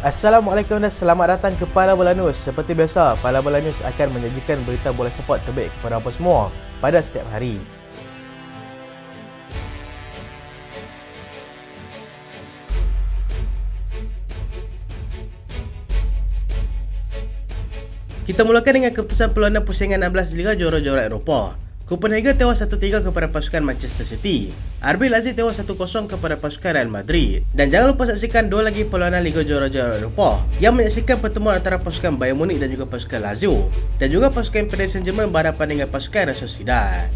Assalamualaikum dan selamat datang ke Pala Bola News. Seperti biasa, Pala Bola News akan menyajikan berita bola sepak terbaik kepada anda semua pada setiap hari. Kita mulakan dengan keputusan peluang pusingan 16 Liga Juara-Juara Eropah. Copenhagen tewas 1-3 kepada pasukan Manchester City. RB Leipzig tewas 1-0 kepada pasukan Real Madrid. Dan jangan lupa saksikan dua lagi perlawanan Liga Juara-Juara Eropah yang menyaksikan pertemuan antara pasukan Bayern Munich dan juga pasukan Lazio, dan juga pasukan Paris Saint-Germain berhadapan dengan pasukan Real Sociedad.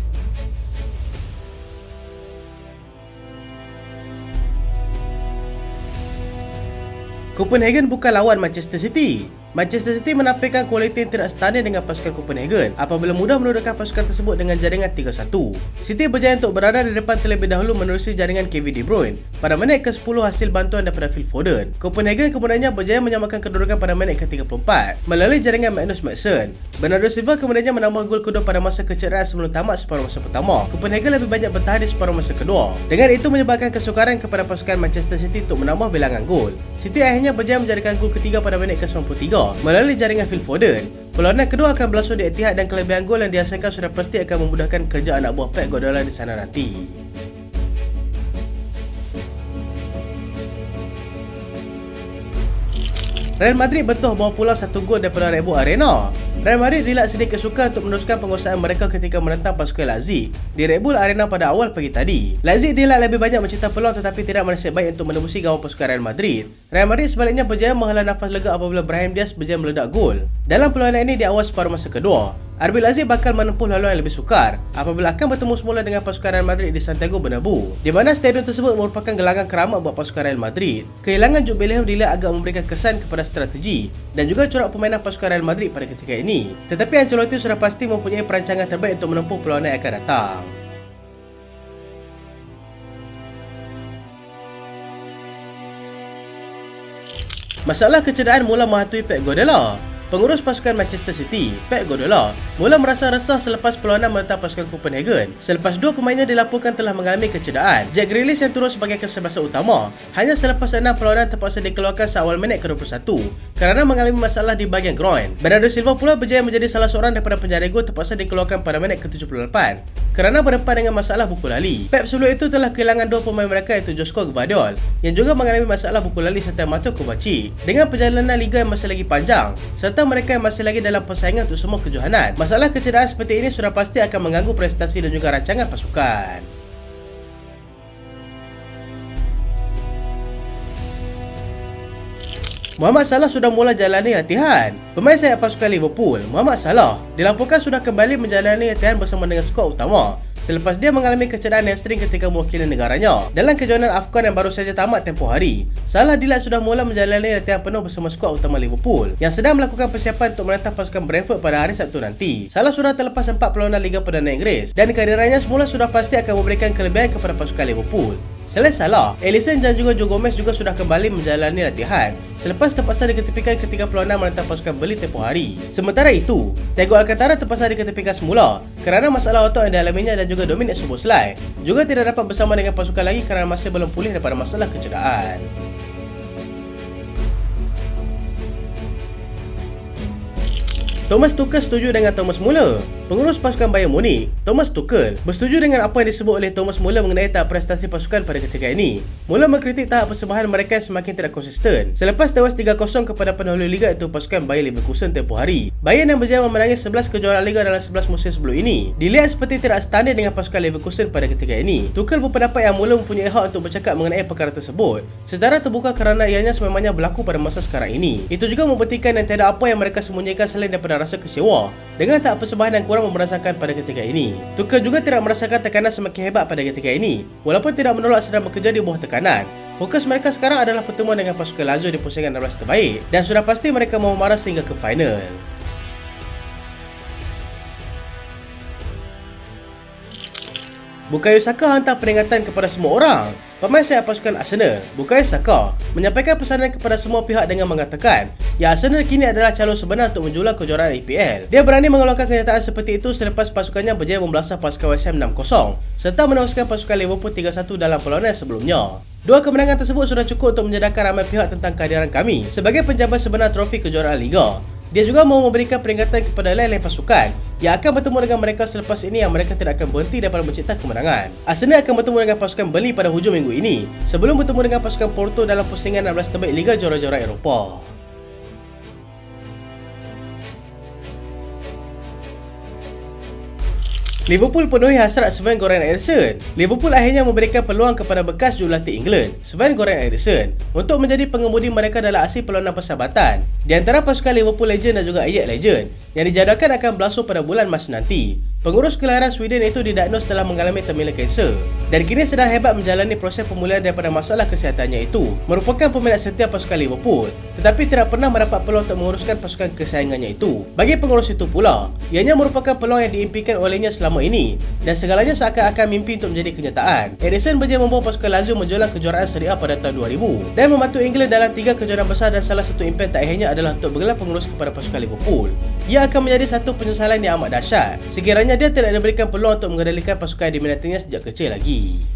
Copenhagen bukan lawan Manchester City. Manchester City menampilkan kualiti yang tidak setanding dengan pasukan Copenhagen apabila mudah menurunkan pasukan tersebut dengan jaringan 3-1. City berjaya untuk berada di depan terlebih dahulu menerusi jaringan Kevin De Bruyne pada minit ke-10 hasil bantuan daripada Phil Foden. Copenhagen kemudiannya berjaya menyamakan kedudukan pada minit ke-34 melalui jaringan Magnus Madsen. Bernardo Silva kemudiannya menambah gol kedua pada masa kecederaan sebelum tamat separuh masa pertama. Copenhagen lebih banyak bertahan di separuh masa kedua. Dengan itu menyebabkan kesukaran kepada pasukan Manchester City untuk menambah bilangan gol. City akhirnya berjaya menjadikan gol ketiga pada minit ke-93 melalui jaringan Phil Foden. Perlawanan kedua akan berlangsung di Etihad dan kelebihan gol yang dihasilkan sudah pasti akan memudahkan kerja anak buah Pep Guardiola di sana nanti. Real Madrid betul bawa pulang satu gol daripada Red Bull Arena. Real Madrid dilat sedikit suka untuk meneruskan penguasaan mereka ketika menentang pasukan Leipzig di Red Bull Arena pada awal pagi tadi. Leipzig dilat lebih banyak mencipta peluang tetapi tidak menasib baik untuk menembusi gawang pasukan Real Madrid. Real Madrid sebaliknya berjaya menghela nafas lega apabila Brahim Diaz berjaya meledak gol. Dalam perlawanan ini di awal separuh masa kedua, RB Leipzig bakal menempuh laluan yang lebih sukar apabila akan bertemu semula dengan pasukan Real Madrid di Santiago Bernabeu, di mana stadion tersebut merupakan gelangan keramat buat pasukan Real Madrid. Kehilangan Jude Bellingham dilihat agak memberikan kesan kepada strategi dan juga corak permainan pasukan Real Madrid pada ketika ini. Tetapi Ancelotti sudah pasti mempunyai perancangan terbaik untuk menempuh perlawanan yang akan datang. Masalah kecederaan mula menghantui Pep Guardiola. Pengurus pasukan Manchester City, Pep Guardiola, mula merasa resah selepas perlawanan menentang pasukan Copenhagen selepas dua pemainnya dilaporkan telah mengalami kecederaan. Jack Grealish yang turun sebagai kesebelasan utama hanya selepas 6 perlawanan terpaksa dikeluarkan seawal minit ke-21 kerana mengalami masalah di bahagian groin. Bernardo Silva pula berjaya menjadi salah seorang daripada penjara gol terpaksa dikeluarkan pada minit ke-78 kerana berdepan dengan masalah buku lali. Pep sebelum itu telah kehilangan dua pemain mereka iaitu Josko Gvardiol yang juga mengalami masalah buku lali serta Mateo Kovacic. Dengan perjalanan liga yang masih lagi panjang serta mereka yang masih lagi dalam persaingan untuk semua kejohanan, masalah kecederaan seperti ini sudah pasti akan mengganggu prestasi dan juga rancangan pasukan. Mohamed Salah sudah mula jalani latihan. Pemain sayap pasukan Liverpool, Mohamed Salah, dilaporkan sudah kembali menjalani latihan bersama dengan skuad utama selepas dia mengalami kecederaan hamstring ketika mewakili negaranya dalam kejohanan AFCON yang baru saja tamat tempoh hari. Salah dilat sudah mula menjalani latihan penuh bersama skuad utama Liverpool yang sedang melakukan persiapan untuk menentang pasukan Brentford pada hari Sabtu nanti. Salah sudah terlepas 4 perlawanan Liga Perdana Inggeris dan kehadirannya semula sudah pasti akan memberikan kelebihan kepada pasukan Liverpool. Selain Salah, Alisson dan juga Joe Gomez juga sudah kembali menjalani latihan selepas terpaksa diketepikan ketika perlawanan menentang pasukan Burnley tempoh hari. Sementara itu, Thiago Alcantara terpaksa diketepikan semula kerana masalah otot yang dialaminya dan juga Dominic Szoboszlai juga tidak dapat bersama dengan pasukan lagi kerana masih belum pulih daripada masalah kecederaan. Thomas Tuchel setuju dengan Thomas Muller. Pengurus pasukan Bayern Munich, Thomas Tuchel, bersetuju dengan apa yang disebut oleh Thomas Muller mengenai tahap prestasi pasukan pada ketika ini. Muller mengkritik tahap persembahan mereka yang semakin tidak konsisten selepas tewas 3-0 kepada pendahulu Liga iaitu pasukan Bayer Leverkusen tempoh hari. Bayern yang berjaya memenangi 11 kejuaraan Liga dalam 11 musim sebelum ini dilihat seperti tidak setanding dengan pasukan Leverkusen pada ketika ini. Tuchel berpendapat yang Muller mempunyai hak untuk bercakap mengenai perkara tersebut secara terbuka kerana ianya sememangnya berlaku pada masa sekarang ini. Itu juga membuktikan yang tiada apa yang mereka sembunyikan selain daripada rasa kecewa dengan tahap persembahan yang kurang merasakan pada ketika ini. Tuchel juga tidak merasakan tekanan semakin hebat pada ketika ini walaupun tidak menolak sedang bekerja di bawah tekanan. Fokus mereka sekarang adalah pertemuan dengan pasukan Lazio di pusingan 16 terbaik dan sudah pasti mereka mahu marah sehingga ke final. Bukayo Saka hantar peringatan kepada semua orang. Pemain sayap pasukan Arsenal, Bukayo Saka, menyampaikan pesanan kepada semua pihak dengan mengatakan yang Arsenal kini adalah calon sebenar untuk menjulang kejuaraan EPL. Dia berani mengeluarkan kenyataan seperti itu selepas pasukannya berjaya membelasah pasukan West Ham 6-0 serta menewaskan pasukan Liverpool 3-1 dalam perlawanan sebelumnya. Dua kemenangan tersebut sudah cukup untuk menyadarkan ramai pihak tentang kehadiran kami sebagai penjabat sebenar trofi kejuaraan Liga. Dia juga mahu memberikan peringatan kepada lain-lain pasukan yang akan bertemu dengan mereka selepas ini yang mereka tidak akan berhenti daripada mencipta kemenangan. Arsenal akan bertemu dengan pasukan Burnley pada hujung minggu ini sebelum bertemu dengan pasukan Porto dalam pusingan 16 terbaik Liga Juara-Juara Eropah. Liverpool penuhi hasrat Sven-Göran Eriksson. Liverpool akhirnya memberikan peluang kepada bekas jurulatih England, Sven-Göran Eriksson, untuk menjadi pengemudi mereka dalam aksi perlawanan persahabatan di antara pasukan Liverpool Legend dan juga Ajax Legend yang dijadualkan akan berlangsung pada bulan Mac nanti. Pengurus kelahiran Sweden itu didiagnos telah mengalami terminal kanser dan kini sedang hebat menjalani proses pemulihan daripada masalah kesihatannya itu. Merupakan peminat setia pasukan Liverpool tetapi tidak pernah mendapat peluang untuk menguruskan pasukan kesayangannya itu. Bagi pengurus itu pula, ianya merupakan peluang yang diimpikan olehnya selama ini dan segalanya seakan-akan mimpi untuk menjadi kenyataan. Eriksson berjaya membawa pasukan Lazio menjulang kejuaraan Serie A pada tahun 2000 dan membantu England dalam 3 kejuaraan besar dan salah satu impian terakhirnya adalah untuk bergelar pengurus kepada pasukan Liverpool. Ia akan menjadi satu penyesalan yang amat dahsyat sekiranya dia tidak diberikan peluang untuk mengendalikan pasukan yang diminatinya sejak kecil lagi.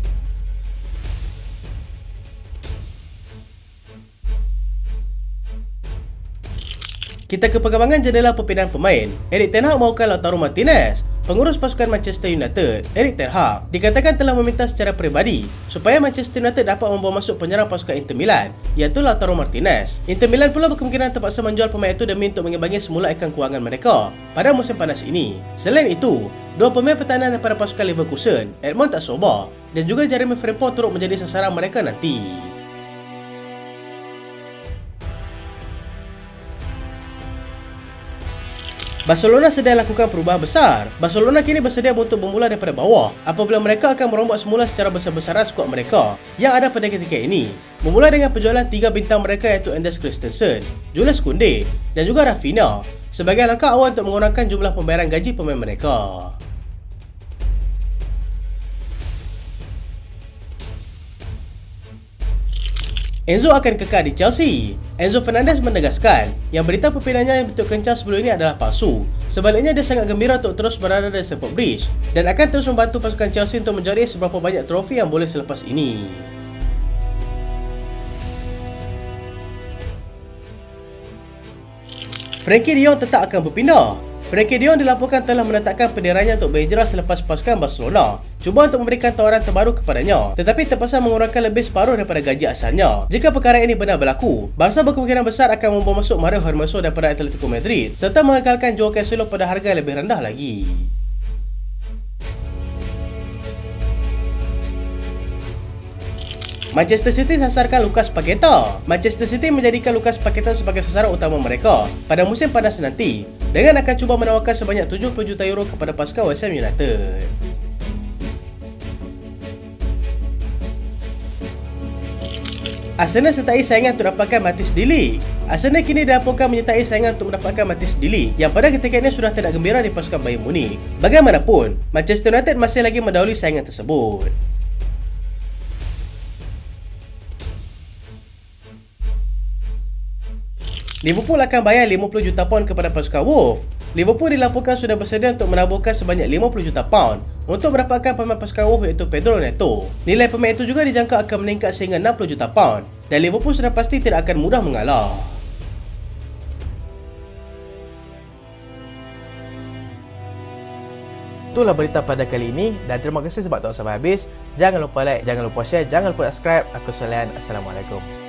Kita ke perkembangan jendela perpindahan pemain. Erik ten Hag mahukan Lautaro Martinez. Pengurus pasukan Manchester United, Erik ten Hag, dikatakan telah meminta secara peribadi supaya Manchester United dapat membawa masuk penyerang pasukan Inter Milan, iaitu Lautaro Martinez. Inter Milan pula berkemungkinan terpaksa menjual pemain itu demi untuk mengimbangi semula akaun kewangan mereka pada musim panas ini. Selain itu, dua pemain pertahanan daripada pasukan Leverkusen, Edmond Tasoba dan juga Jeremy Frimpong turut menjadi sasaran mereka nanti. Barcelona sedang lakukan perubahan besar. Barcelona kini bersedia untuk bermula daripada bawah apabila mereka akan merombak semula secara besar-besaran skuad mereka yang ada pada ketika ini. Memula dengan penjualan 3 bintang mereka iaitu Anders Christensen, Jules Koundé dan juga Rafinha sebagai langkah awal untuk mengurangkan jumlah pembayaran gaji pemain mereka. Enzo akan kekal di Chelsea. Enzo Fernandez menegaskan yang berita perpindahannya yang bentuk kencang sebelum ini adalah palsu. Sebaliknya, dia sangat gembira untuk terus berada di Stamford Bridge dan akan terus membantu pasukan Chelsea untuk menjadi seberapa banyak trofi yang boleh selepas ini. Frenkie de Jong tetap akan berpindah. Frenkie de Jong dilaporkan telah menetapkan pendiriannya untuk berhijrah selepas pasukan Barcelona cuba untuk memberikan tawaran terbaru kepadanya tetapi terpaksa mengurangkan lebih separuh daripada gaji asalnya. Jika perkara ini benar berlaku, Barca berkemungkinan besar akan membawa masuk Mario Hermoso daripada Atletico Madrid serta mengekalkan Joao Cancelo pada harga yang lebih rendah lagi. Manchester City sasarkan Lucas Paqueta. Manchester City menjadikan Lucas Paqueta sebagai sasaran utama mereka pada musim panas nanti dengan akan cuba menawarkan sebanyak 70 juta euro kepada pasukan West Ham United. Arsenal sertai saingan untuk dapatkan Matthijs de Ligt. Arsenal kini dilaporkan menyertai saingan untuk mendapatkan Matthijs de Ligt yang pada ketika ini sudah tidak gembira di pasukan Bayern Munich. Bagaimanapun, Manchester United masih lagi mendahului saingan tersebut. Liverpool akan bayar 50 juta pound kepada pasukan Wolves. Liverpool dilaporkan sudah bersedia untuk menaburkan sebanyak 50 juta pound untuk mendapatkan pemain pasukan Wolves iaitu Pedro Neto. Nilai pemain itu juga dijangka akan meningkat sehingga 60 juta pound dan Liverpool sudah pasti tidak akan mudah mengalah. Itulah berita pada kali ini dan terima kasih sebab tonton sampai habis. Jangan lupa like, jangan lupa share, jangan lupa subscribe. Aku Solian. Assalamualaikum.